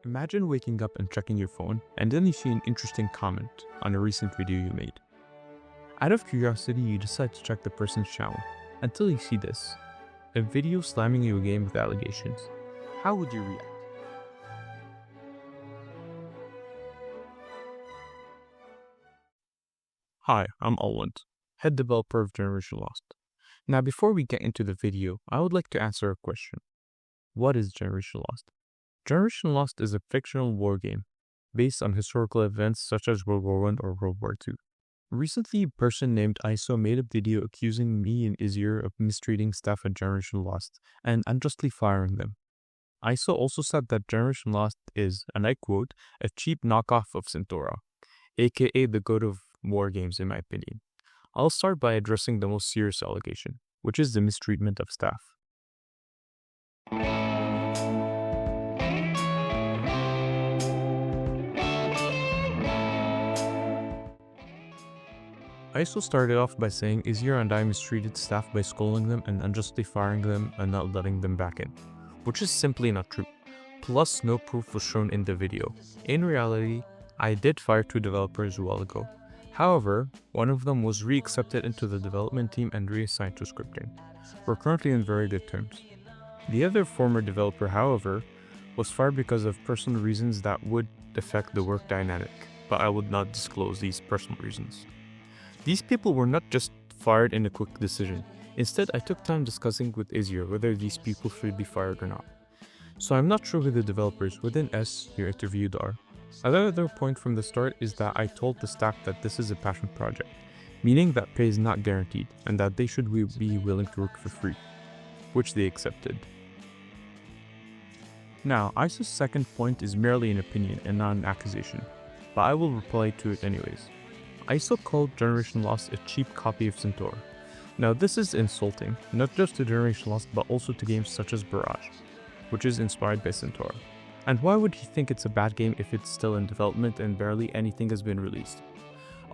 Imagine waking up and checking your phone, and then you see an interesting comment on a recent video you made. Out of curiosity, you decide to check the person's channel, until you see this. A video slamming your game with allegations. How would you react? Hi, I'm Alwant, head developer of Generation Lost. Now before we get into the video, I would like to answer a question. What is Generation Lost? Generation Lost is a fictional war game based on historical events such as World War I or World War II. Recently, a person named ISO made a video accusing me and Izir of mistreating staff at Generation Lost and unjustly firing them. ISO also said that Generation Lost is, and I quote, a cheap knockoff of Centaura, aka the god of war games in my opinion. I'll start by addressing the most serious allegation, which is the mistreatment of staff. ISO started off by saying Izir and I mistreated staff by scolding them and unjustly firing them and not letting them back in, which is simply not true. Plus, no proof was shown in the video. In reality, I did fire 2 developers a while ago. However, one of them was re-accepted into the development team and reassigned to scripting. We're currently in very good terms. The other former developer, however, was fired because of personal reasons that would affect the work dynamic, but I would not disclose these personal reasons. These people were not just fired in a quick decision. Instead, I took time discussing with Izir whether these people should be fired or not. So I'm not sure who the developers within S you interviewed are. Another point from the start is that I told the staff that this is a passion project, meaning that pay is not guaranteed and that they should be willing to work for free, which they accepted. Now, ISO's second point is merely an opinion and not an accusation, but I will reply to it anyways. ISO called Generation Lost a cheap copy of Centaur. Now this is insulting, not just to Generation Lost but also to games such as Barrage, which is inspired by Centaur. And why would he think it's a bad game if it's still in development and barely anything has been released?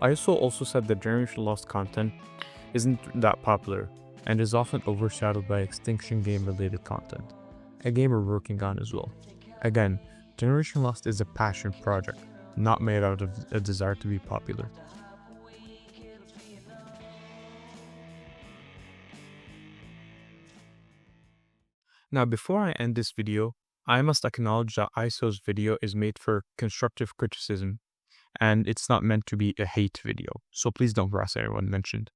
ISO also said that Generation Lost content isn't that popular and is often overshadowed by Extinction game related content, a game we're working on as well. Again, Generation Lost is a passion project, not made out of a desire to be popular. Now before I end this video, I must acknowledge that ISO's video is made for constructive criticism, and it's not meant to be a hate video, so please don't harass anyone mentioned.